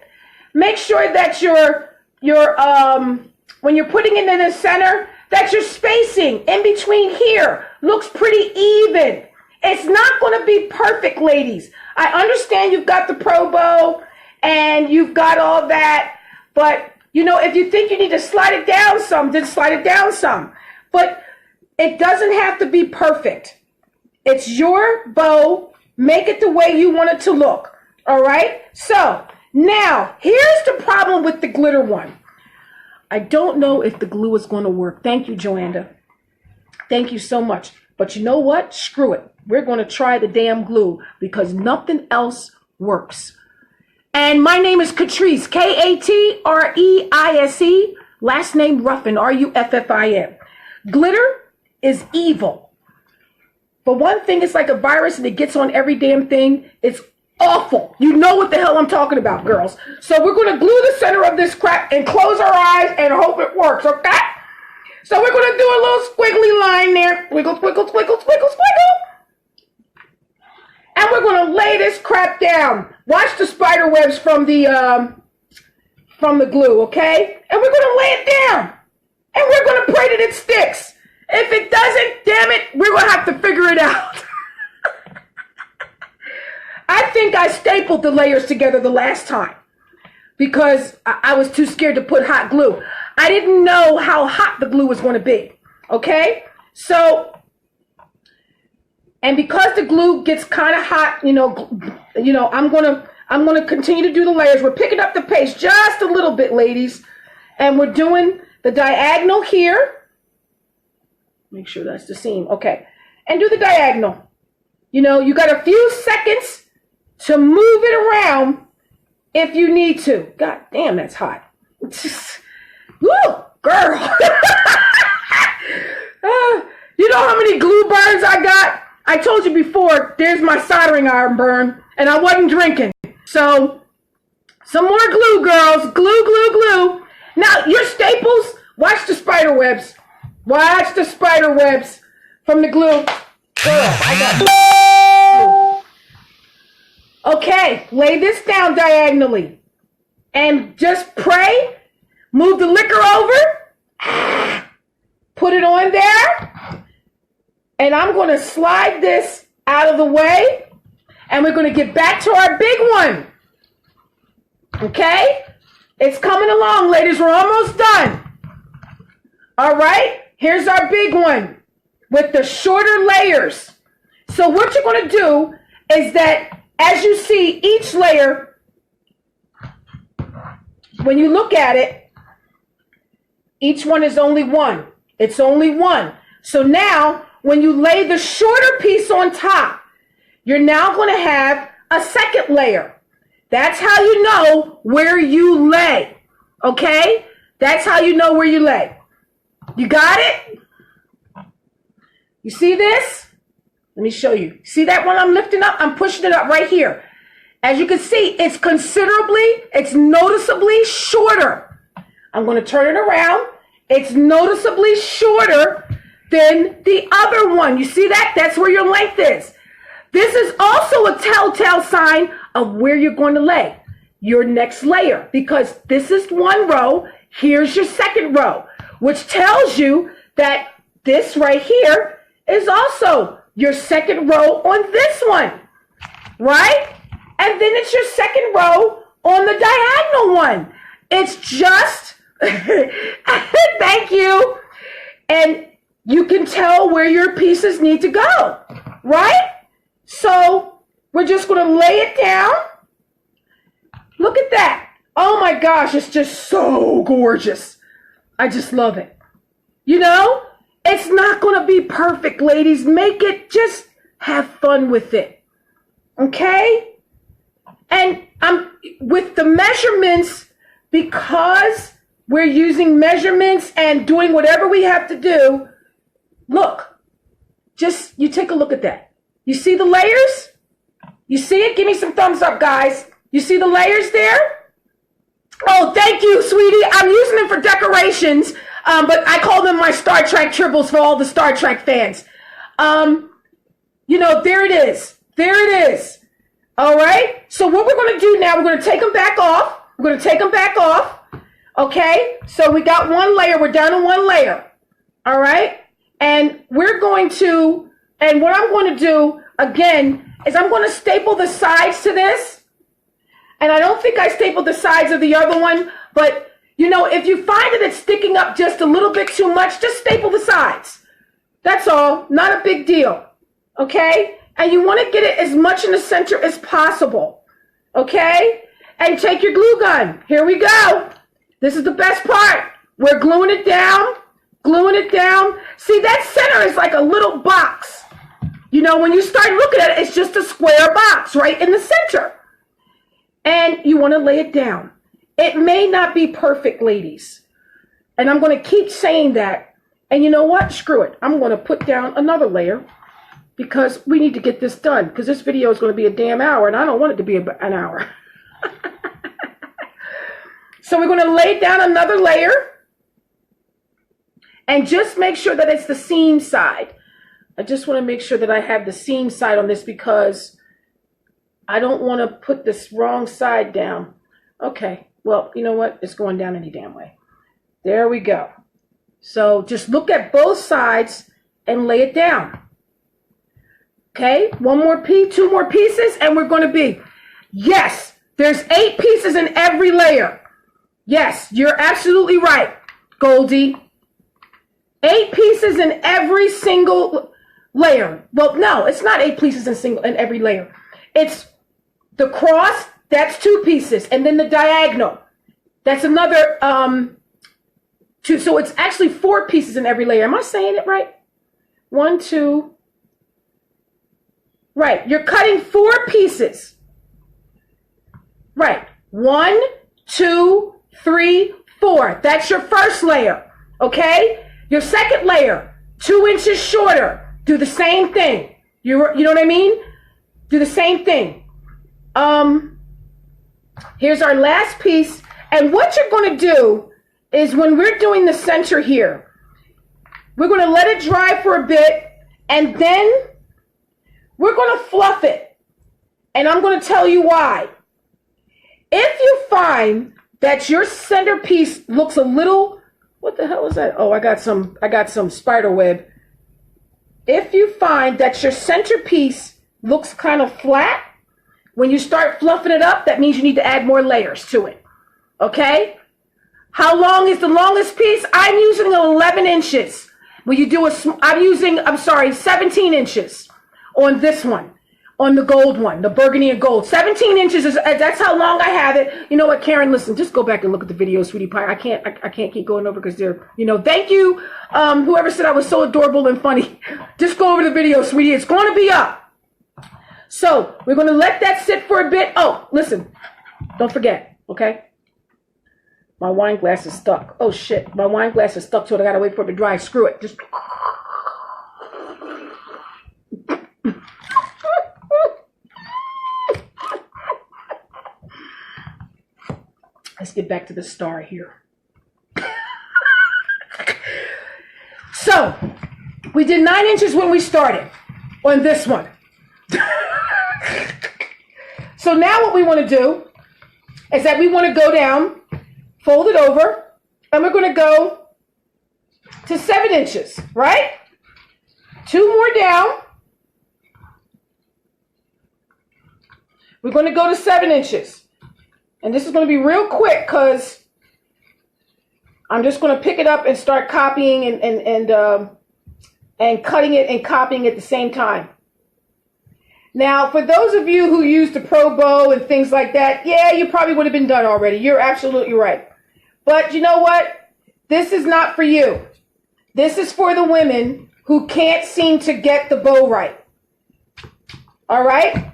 Make sure that when you're putting it in the center, that your spacing in between here looks pretty even. It's not going to be perfect, ladies. I understand you've got the Pro Bow and you've got all that, but if you think you need to slide it down some, then slide it down some. But it doesn't have to be perfect. It's your bow. Make it the way you want it to look. All right? So now, here's the problem with the glitter one. I don't know if the glue is going to work. Thank you, Joanna. Thank you so much. But you know what? Screw it. We're going to try the damn glue because nothing else works. And my name is Catrice, Katrice. Last name Ruffin, Ruffin. Glitter is evil. But one thing, it's like a virus and it gets on every damn thing. It's awful. You know what the hell I'm talking about, girls. So we're going to glue the center of this crap and close our eyes and hope it works, okay? So we're going to do a little squiggly line there. Wiggle, squiggle, squiggle, squiggle, squiggle. And we're going to lay this crap down. Watch the spider webs from the glue, okay? And we're going to lay it down. And we're going to pray that it sticks. If it doesn't, damn it, we're going to have to figure it out. I think I stapled the layers together the last time because I was too scared to put hot glue. I didn't know how hot the glue was going to be, okay? So, and because the glue gets kind of hot, I'm going to continue to do the layers. We're picking up the pace just a little bit, ladies. And we're doing the diagonal here. Make sure that's the seam. Okay. And do the diagonal. You got a few seconds to move it around if you need to. God damn, that's hot. Woo, girl. You know how many glue burns I got? I told you before, there's my soldering iron burn, and I wasn't drinking. So, some more glue, girls. Glue, glue, glue. Now, your staples, watch the spider webs. Watch the spider webs from the glue. Girl, I got glue. Okay, lay this down diagonally. And just pray. Move the liquor over. Put it on there. And I'm going to slide this out of the way. And we're going to get back to our big one. Okay? It's coming along, ladies. We're almost done. All right? Here's our big one with the shorter layers. So what you're going to do is that as you see each layer, when you look at it, each one is only one. It's only one. So now, when you lay the shorter piece on top, you're now going to have a second layer. That's how you know where you lay. Okay? That's how you know where you lay. You got it? You see this? Let me show you. See that one I'm lifting up? I'm pushing it up right here. As you can see, it's noticeably shorter. I'm going to turn it around. It's noticeably shorter than the other one. You see that? That's where your length is. This is also a telltale sign of where you're going to lay your next layer, because this is one row. Here's your second row, which tells you that this right here is also your second row on this one, right? And then it's your second row on the diagonal one. It's just, thank you. And you can tell where your pieces need to go, right? So we're just going to lay it down. Look at that. Oh my gosh, it's just so gorgeous. I just love it. You know, it's not going to be perfect, ladies. Make it, just have fun with it. Okay? And with the measurements, because we're using measurements and doing whatever we have to do, look, just, you take a look at that. You see the layers? You see it? Give me some thumbs up, guys. You see the layers there? Oh, thank you, sweetie. I'm using them for decorations, but I call them my Star Trek triples for all the Star Trek fans. You know, there it is. There it is. All right? So what we're going to do now, we're going to take them back off. We're going to take them back off. Okay? So we got one layer. We're down to one layer. All right? And we're going to, and what I'm going to do, again, is I'm going to staple the sides to this. And I don't think I stapled the sides of the other one, but, you know, if you find that it's sticking up just a little bit too much, just staple the sides. That's all. Not a big deal. Okay? And you want to get it as much in the center as possible. Okay? And take your glue gun. Here we go. This is the best part. We're gluing it down. Gluing it down. See, that center is like a little box. You know, when you start looking at it, it's just a square box right in the center. And you want to lay it down. It may not be perfect, ladies. And I'm going to keep saying that. And you know what? Screw it. I'm going to put down another layer because we need to get this done. Because this video is going to be a damn hour, and I don't want it to be an hour. So we're going to lay down another layer. And just make sure that it's the seam side. I just want to make sure that I have the seam side on this because I don't want to put this wrong side down. Okay, well, you know what? It's going down any damn way. There we go. So just look at both sides and lay it down. Okay, one more piece, two more pieces, and we're going to be, yes, there's 8 pieces in every layer. Yes, you're absolutely right, Goldie. 8 pieces in every single layer. Well, no, it's not 8 pieces in every layer. It's the cross, that's 2 pieces. And then the diagonal, that's another 2. So it's actually 4 pieces in every layer. Am I saying it right? 1, 2. Right, you're cutting 4 pieces. Right, 1, 2, 3, 4. That's your first layer, okay? Your second layer, 2 inches shorter. Do the same thing. You know what I mean? Do the same thing. Here's our last piece. And what you're going to do is when we're doing the center here, we're going to let it dry for a bit, and then we're going to fluff it. And I'm going to tell you why. If you find that your centerpiece looks a little, what the hell is that? Oh, I got some spider web. If you find that your centerpiece looks kind of flat, when you start fluffing it up, that means you need to add more layers to it. Okay? How long is the longest piece? I'm using 11 inches. When you do I'm sorry, 17 inches on this one, on the gold one, the burgundy and gold. 17 inches that's how long I have it. You know what, Karen? Listen, just go back and look at the video, sweetie pie. I can't keep going over because they're, you know. Thank you, whoever said I was so adorable and funny. Just go over the video, sweetie. It's going to be up. So we're going to let that sit for a bit. Oh, listen, don't forget, okay? My wine glass is stuck. Oh, shit. My wine glass is stuck to it. I got to wait for it to dry. Screw it. Just. back to the star here. So, we did 9 inches when we started on this one. So now what we want to do is that we want to go down, fold it over, and we're going to go to 7 inches, right? 2 more down. We're going to go to 7 inches. And this is going to be real quick because I'm just going to pick it up and start copying and cutting it and copying at the same time. Now, for those of you who use the Pro Bow and things like that, yeah, you probably would have been done already. You're absolutely right. But you know what? This is not for you. This is for the women who can't seem to get the bow right. All right?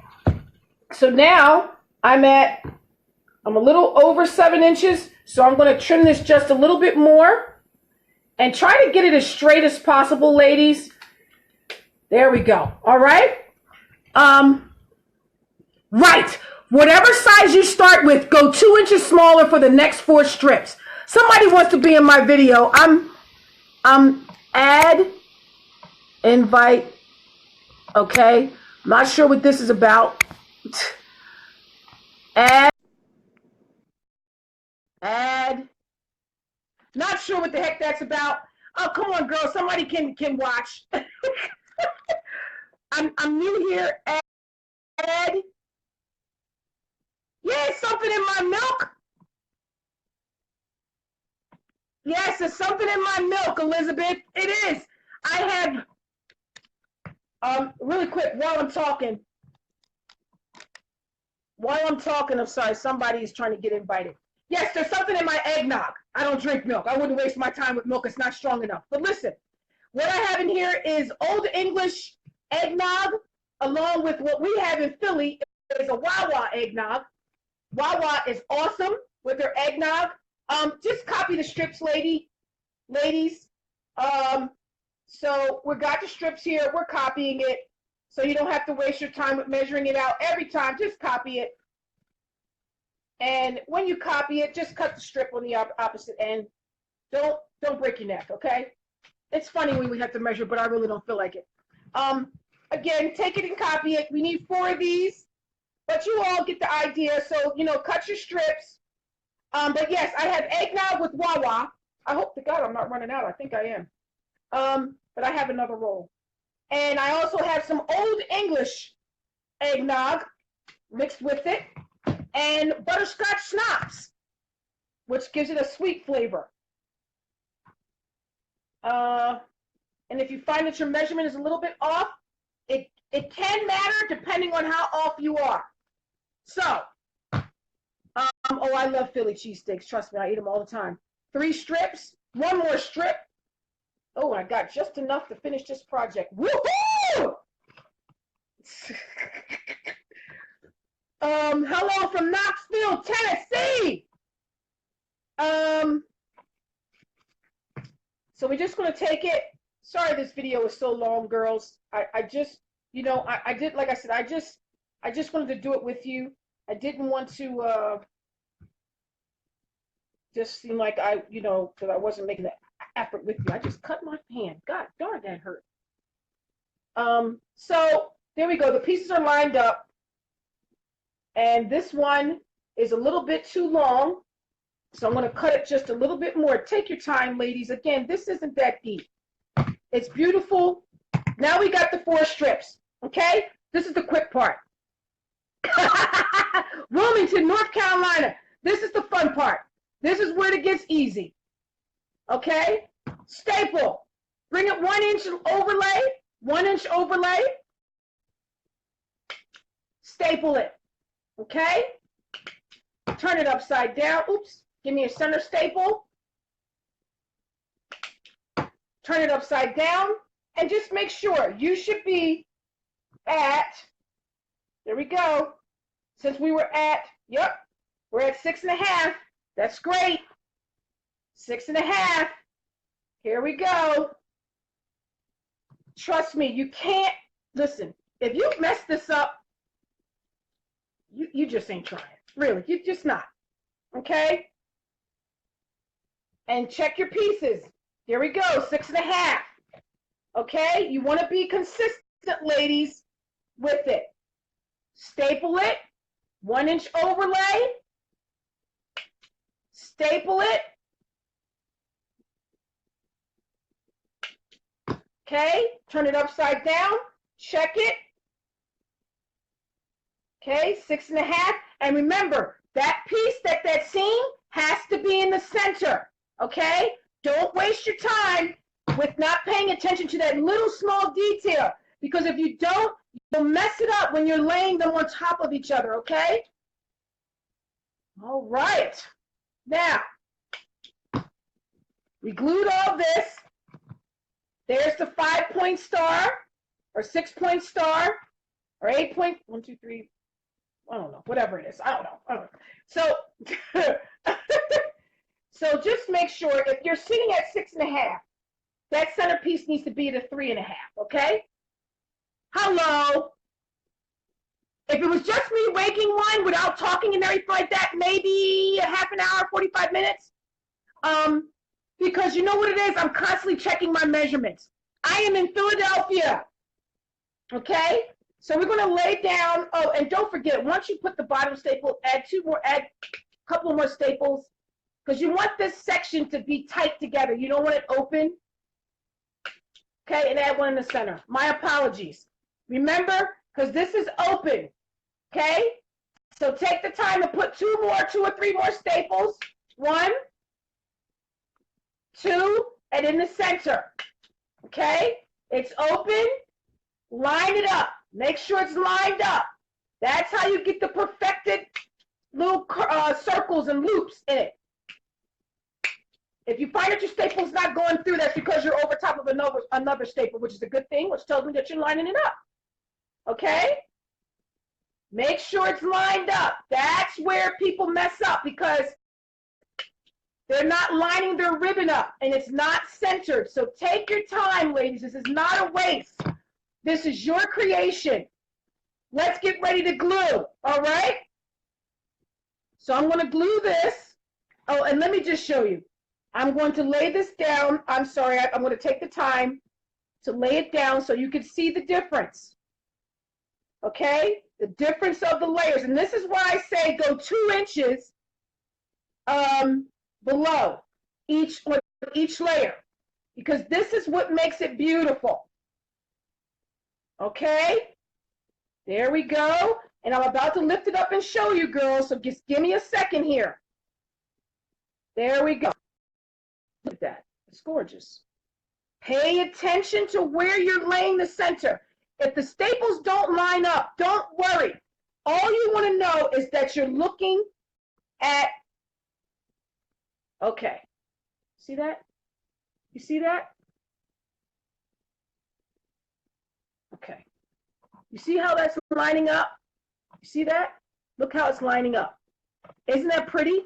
So now I'm a little over 7 inches, so I'm going to trim this just a little bit more and try to get it as straight as possible, ladies. There we go. All right? Right. Whatever size you start with, go 2 inches smaller for the next 4 strips. Somebody wants to be in my video. Add, invite. Okay. I'm not sure what this is about. Add. Not sure what the heck that's about. Oh, come on, girl. Somebody can watch. I'm new here. Add. Yeah, something in my milk. Yes, there's something in my milk, Elizabeth. It is. I have, really quick, while I'm talking, I'm sorry, somebody is trying to get invited. Yes, there's something in my eggnog. I don't drink milk. I wouldn't waste my time with milk. It's not strong enough. But listen, what I have in here is Old English eggnog, along with what we have in Philly is a Wawa eggnog. Wawa is awesome with their eggnog. Just copy the strips, ladies. So we got the strips here. We're copying it. So you don't have to waste your time with measuring it out every time. Just copy it. And when you copy it, just cut the strip on the opposite end. Don't break your neck, okay? It's funny when we have to measure, but I really don't feel like it. Again, take it and copy it. We need 4 of these, but you all get the idea. So, cut your strips. But yes, I have eggnog with Wawa. I hope to God I'm not running out. I think I am. But I have another roll. And I also have some Old English eggnog mixed with it. And butterscotch schnapps, which gives it a sweet flavor. And if you find that your measurement is a little bit off, it can matter depending on how off you are. So, oh, I love Philly cheesesteaks. Trust me, I eat them all the time. 3 strips, 1 more strip. Oh, I got just enough to finish this project. Woohoo! Hello from Knoxville, Tennessee. So we're just going to take it. Sorry this video is so long, girls. I just, I did, like I said, I just wanted to do it with you. I didn't want to just seem like that I wasn't making the effort with you. I just cut my hand. God darn, that hurt. So there we go. The pieces are lined up. And this one is a little bit too long. So I'm going to cut it just a little bit more. Take your time, ladies. Again, this isn't that deep. It's beautiful. Now we got the 4 strips. Okay? This is the quick part. Wilmington, North Carolina. This is the fun part. This is where it gets easy. Okay? Staple. Bring it 1 inch overlay. 1 inch overlay. Staple it. Okay? Turn it upside down. Oops. Give me a center staple. Turn it upside down. And just make sure you should be at, there we go. Since we were at, we're at 6.5. That's great. 6.5. Here we go. Trust me, you can't, listen, if you mess this up, you just ain't trying. Really, you're just not. Okay? and check your pieces. Here we go, 6.5. Okay, you want to be consistent, ladies, with it. Staple it, 1-inch overlay, staple it. Okay, turn it upside down, check it. Okay, 6.5. And remember, that piece, that seam has to be in the center. Okay, don't waste your time with not paying attention to that little small detail, because if you don't, you'll mess it up when you're laying them on top of each other. Okay. All right. Now, we glued all this. There's the 5-point star, or 6-point star, or 8-point, 1, 2, 3, I don't know, whatever it is. I don't know. So, so just make sure if you're sitting at 6.5, that centerpiece needs to be at a 3.5, okay? Hello. If it was just me waking one without talking and everything like that, maybe a half an hour, 45 minutes. Because you know what it is? I'm constantly checking my measurements. I am in Philadelphia, okay? So we're going to lay down, oh, and don't forget, once you put the bottom staple, add a couple more staples, because you want this section to be tight together. You don't want it open. Okay, and add one in the center. My apologies. Remember, because this is open, okay? So take the time to put 2 or 3 more staples. 1, 2, and in the center, okay? It's open, line it up. Make sure it's lined up. That's how you get the perfected little circles and loops in it. If you find that your staple's not going through, that's because you're over top of another staple, which is a good thing, which tells me that you're lining it up, okay? Make sure it's lined up. That's where people mess up, because they're not lining their ribbon up, and it's not centered. So take your time, ladies. This is not a waste. This is your creation. Let's get ready to glue, all right? So I'm going to glue this. Oh, and let me just show you. I'm going to lay this down. I'm sorry, I'm going to take the time to lay it down so you can see the difference. Okay? The difference of the layers. And this is why I say go 2 inches below each layer, because this is what makes it beautiful. Okay? There we go. And I'm about to lift it up and show you, girls, so just give me a second here. There we go. Look at that. It's gorgeous. Pay attention to where you're laying the center. If the staples don't line up, don't worry. All you want to know is that you're looking at, okay. See that? You see that? Okay. You see how that's lining up? You see that? Look how it's lining up. Isn't that pretty?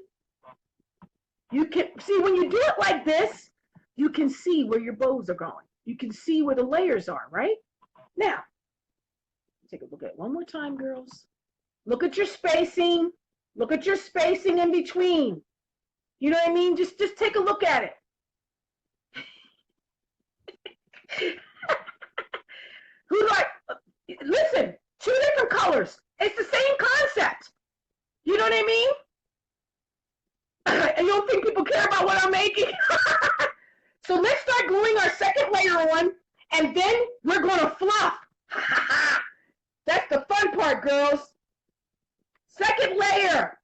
You can see when you do it like this, you can see where your bows are going. You can see where the layers are, right? Now, take a look at it one more time, girls. Look at your spacing. Look at your spacing in between. You know what I mean? Just take a look at it. Who's like, listen, 2 different colors. It's the same concept. You know what I mean? And you don't think people care about what I'm making? So let's start gluing our second layer on, and then we're going to fluff. That's the fun part, girls. Second layer.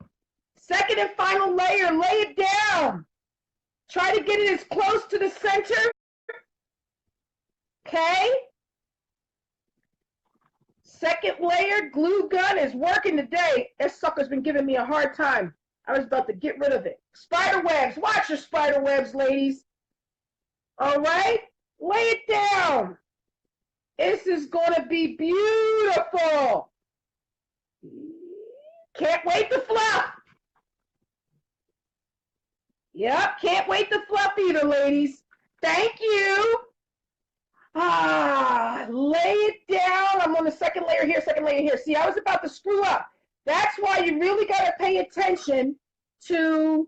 Second and final layer. Lay it down. Try to get it as close to the center. Okay? Second layer, glue gun is working today. That sucker's been giving me a hard time. I was about to get rid of it. Spider webs. Watch your spider webs, ladies. All right? Lay it down. This is going to be beautiful. Can't wait to fluff. Yep, can't wait to fluff either, ladies. Thank you. Lay it down. I'm on the second layer here, second layer here. See, I was about to screw up. That's why you really got to pay attention to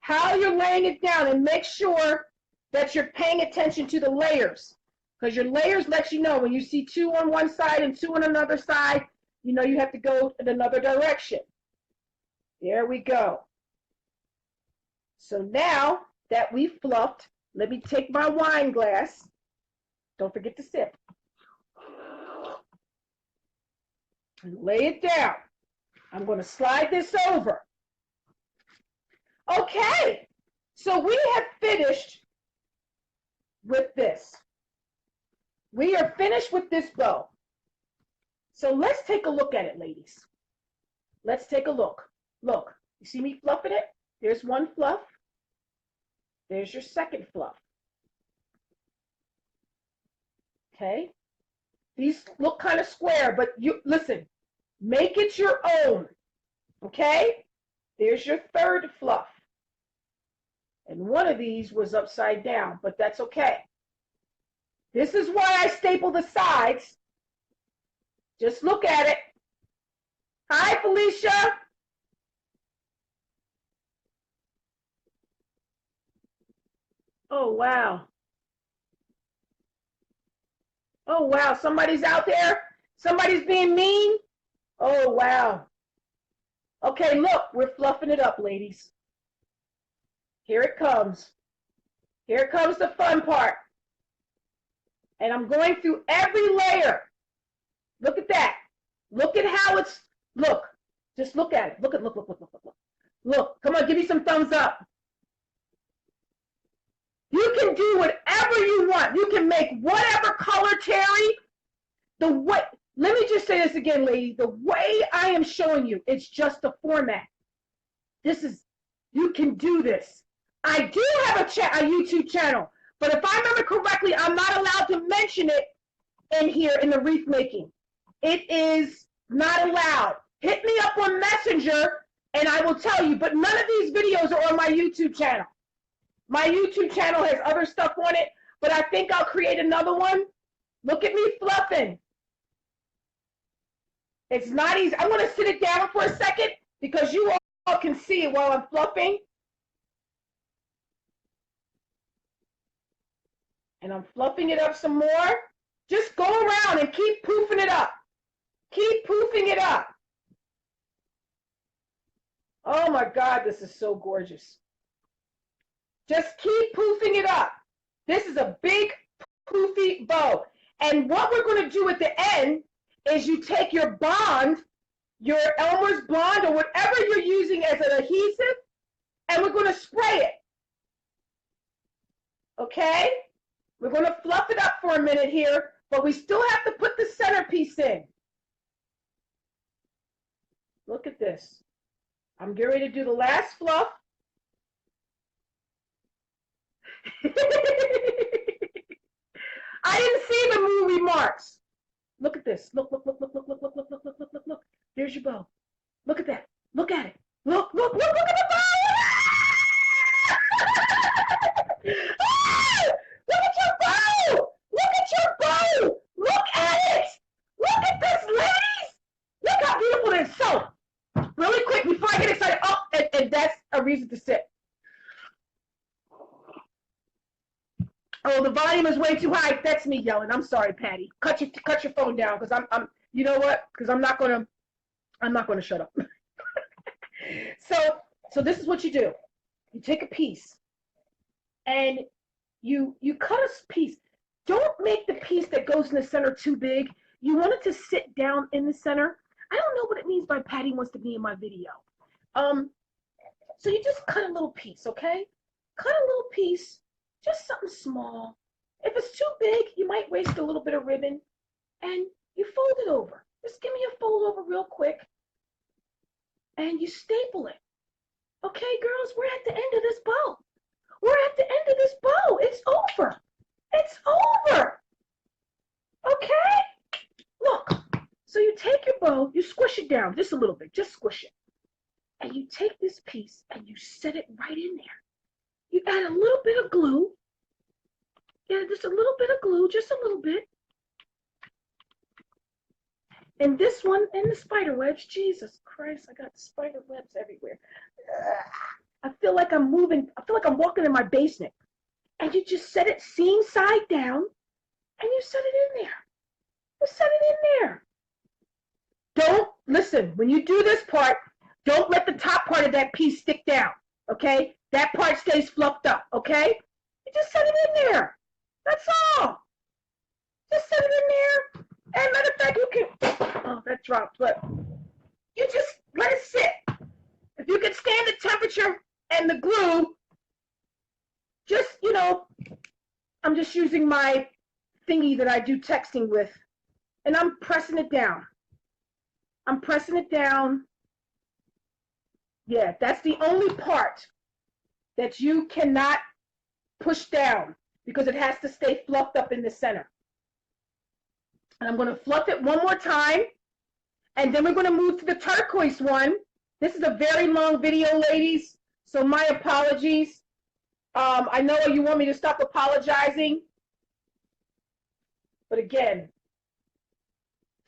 how you're laying it down, and make sure that you're paying attention to the layers, because your layers let you know when you see two on one side and two on another side, you know you have to go in another direction. There we go. So now that we've fluffed, let me take my wine glass. Don't forget to sip. And lay it down. I'm going to slide this over. Okay, so we have finished with this. We are finished with this bow. So let's take a look at it, ladies. Let's take a look. Look, you see me fluffing it? There's one fluff. There's your second fluff. Okay? These look kind of square, but you listen, make it your own. Okay? There's your third fluff. And one of these was upside down, but that's okay. This is why I staple the sides. Just look at it. Hi, Felicia. Oh, wow. Oh, wow. Somebody's out there? Somebody's being mean? Oh, wow. Okay, look, we're fluffing it up, ladies. Here it comes. Here comes the fun part. And I'm going through every layer. Look at that. Look at how it's, look. Just look at it. Look, look, look, look, look, look. Look, come on, give me some thumbs up. You can do whatever you want. You can make whatever color, Terry. Let me just say this again, lady. The way I am showing you, it's just the format. You can do this. I do have a YouTube channel, but if I remember correctly, I'm not allowed to mention it in here in the wreath making. It is not allowed. Hit me up on Messenger and I will tell you, but none of these videos are on my YouTube channel. My YouTube channel has other stuff on it, but I think I'll create another one. Look at me fluffing. It's not easy. I'm going to sit it down for a second because you all can see it while I'm fluffing. And I'm fluffing it up some more. Just go around and keep poofing it up. Keep poofing it up. Oh my God, this is so gorgeous. Just keep poofing it up. This is a big poofy bow. And what we're going to do at the end is you take your bond, your Elmer's bond or whatever you're using as an adhesive, and we're going to spray it. Okay? We're going to fluff it up for a minute here, but we still have to put the centerpiece in. Look at this. I'm getting ready to do the last fluff. I didn't see the movie marks. Look at this. Look, look, look, look, look, look, look, look, look, look, look, look, look. There's your bow. Look at that. Look at it. Look, look, look, look at the bow. Look at your bow. Look at your bow. Look at it. Look at this, ladies. Look how beautiful it is. So, really quick before I get excited. Oh, and that's a reason to sit. Oh, the volume is way too high. That's me yelling. I'm sorry, Patty. Cut your phone down because I'm you know what? Because I'm not gonna shut up. So this is what you do. You take a piece and you cut a piece. Don't make the piece that goes in the center too big. You want it to sit down in the center. I don't know what it means by Patty wants to be in my video. So you just cut a little piece, okay? Cut a little piece. Just something small. If it's too big, you might waste a little bit of ribbon. And you fold it over. Just give me a fold over real quick. And you staple it. Okay, girls, we're at the end of this bow. We're at the end of this bow. It's over. It's over. Okay? Look. So you take your bow, you squish it down just a little bit. Just squish it. And you take this piece and you set it right in there. You add a little bit of glue. Yeah, just a little bit of glue, just a little bit. And this one, and the spider webs, Jesus Christ, I got spider webs everywhere. I feel like I'm moving. I feel like I'm walking in my basement. And you just set it seam side down, and you set it in there. You set it in there. Don't, listen, when you do this part, don't let the top part of that piece stick down, okay? That part stays fluffed up, okay? You just set it in there. That's all. Just set it in there. And matter of fact, you can, oh, that dropped, but you just let it sit. If you can stand the temperature and the glue, just, you know, I'm just using my thingy that I do texting with, and I'm pressing it down. I'm pressing it down. Yeah, that's the only part that you cannot push down because it has to stay fluffed up in the center. And I'm going to fluff it one more time, and then we're going to move to the turquoise one. This is a very long video, ladies, so my apologies. I know you want me to stop apologizing, but again,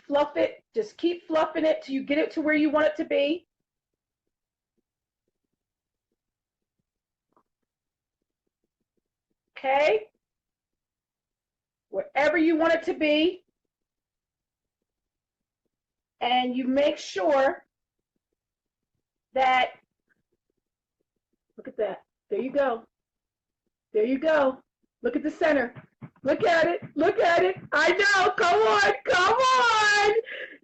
fluff it. Just keep fluffing it till you get it to where you want it to be. Okay? Wherever you want it to be. And you make sure that, look at that. There you go. There you go. Look at the center. Look at it. Look at it. I know. Come on. Come on.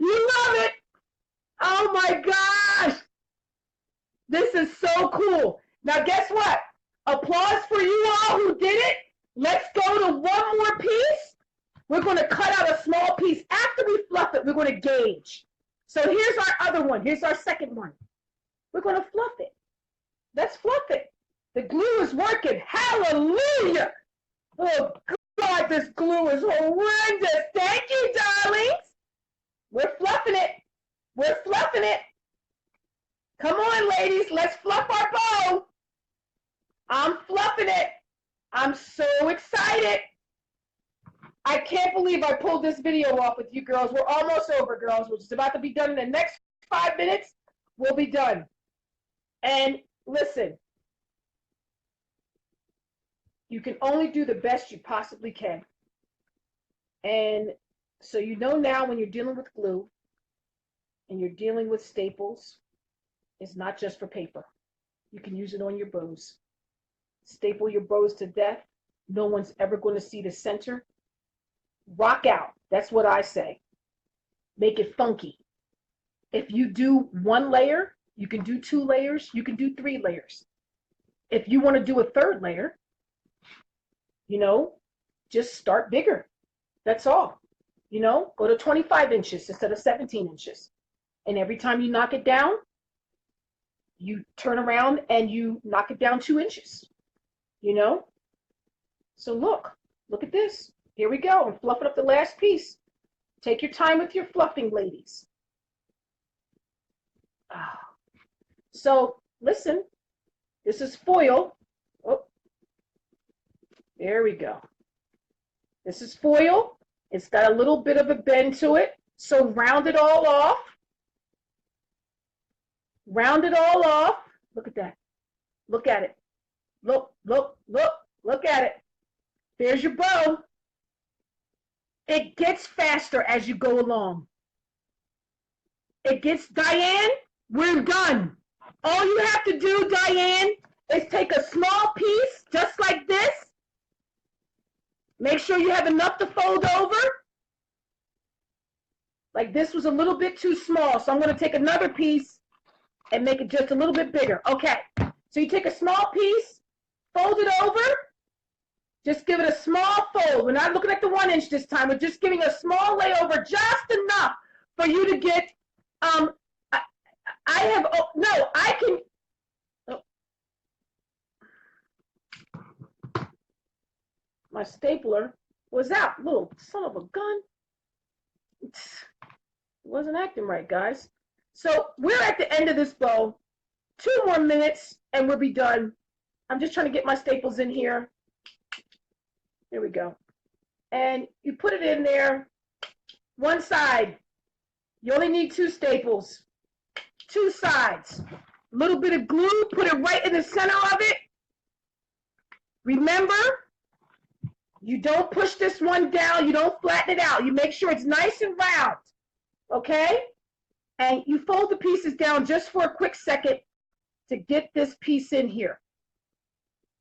You love it. Oh my gosh. This is so cool. Now guess what? Applause for you all who did it. Let's go to one more piece. We're going to cut out a small piece. After we fluff it, we're going to gauge. So here's our other one. Here's our second one. We're going to fluff it. Let's fluff it. The glue is working. Hallelujah. Oh, God, this glue is horrendous. Thank you, darlings. We're fluffing it. We're fluffing it. Come on, ladies. Let's fluff our bow. I'm fluffing it. I'm so excited. I can't believe I pulled this video off with you girls. We're almost over, girls. We're just about to be done in the next 5 minutes. We'll be done. And listen, you can only do the best you possibly can. And so you know now when you're dealing with glue and you're dealing with staples, it's not just for paper. You can use it on your bows. Staple your bows to death. No one's ever going to see the center. Rock out. That's what I say. Make it funky. If you do one layer, you can do 2 layers. You can do 3 layers. If you want to do a 3rd layer, you know, just start bigger. That's all. You know, go to 25 inches instead of 17 inches. And every time you knock it down, you turn around and you knock it down 2 inches. You know? So look at this. Here we go. I'm fluffing up the last piece. Take your time with your fluffing, ladies. So listen, this is foil. Oh, there we go. This is foil. It's got a little bit of a bend to it. So round it all off. Round it all off. Look at that. Look at it. Look at it. There's your bow. It gets faster as you go along. It gets, Diane, we're done. All you have to do, Diane, is take a small piece, just like this. Make sure you have enough to fold over. Like this was a little bit too small, so I'm going to take another piece and make it just a little bit bigger. Okay, so you take a small piece, fold it over. Just give it a small fold. We're not looking at the 1 inch this time. We're just giving a small layover, just enough for you to get, I have, oh, no, I can, oh. My stapler was out. Little son of a gun. It wasn't acting right, guys. So we're at the end of this bow. 2 more minutes and we'll be done. I'm just trying to get my staples in here. There we go. And you put it in there, one side. You only need 2 staples. 2 sides. A little bit of glue, put it right in the center of it. Remember, you don't push this one down, you don't flatten it out. You make sure it's nice and round, okay? And you fold the pieces down just for a quick second to get this piece in here.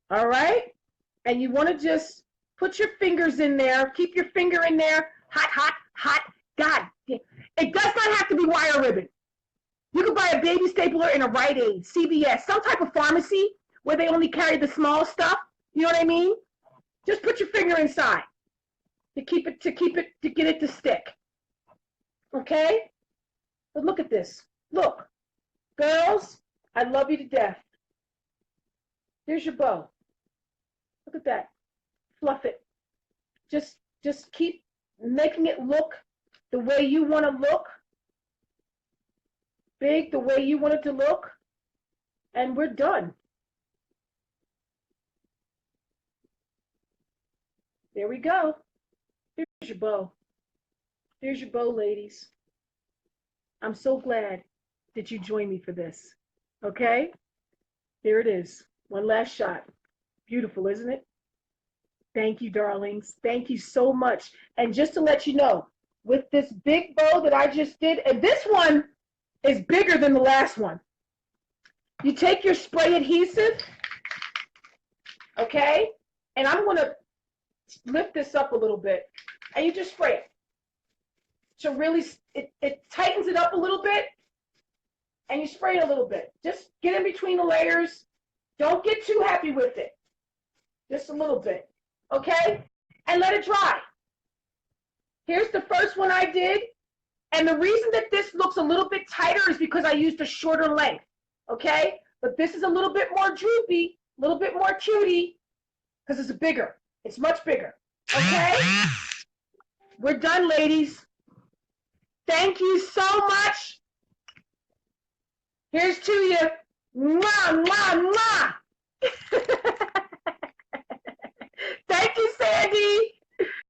All right? And you want to just put your fingers in there. Keep your finger in there. Hot, hot, hot. God, it does not have to be wire ribbon. You can buy a baby stapler in a Rite Aid, CVS, some type of pharmacy where they only carry the small stuff. You know what I mean? Just put your finger inside to get it to stick. Okay? But look at this. Look. Girls, I love you to death. Here's your bow. Look at that. Fluff it. Just keep making it look the way you want to look. Big, the way you want it to look. And we're done. There we go. Here's your bow. Here's your bow, ladies. I'm so glad that you joined me for this. Okay? Here it is. One last shot. Beautiful, isn't it? Thank you, darlings. Thank you so much. And just to let you know, with this big bow that I just did, and this one is bigger than the last one. You take your spray adhesive, okay? And I'm going to lift this up a little bit, and you just spray it. So really, it tightens it up a little bit, and you spray it a little bit. Just get in between the layers. Don't get too happy with it. Just a little bit, okay? And let it dry. Here's the first one I did. And the reason that this looks a little bit tighter is because I used a shorter length, okay? But this is a little bit more droopy, a little bit more cutie, because it's bigger. It's much bigger, okay? We're done, ladies. Thank you so much. Here's to you. Mwah, mwah, mwah.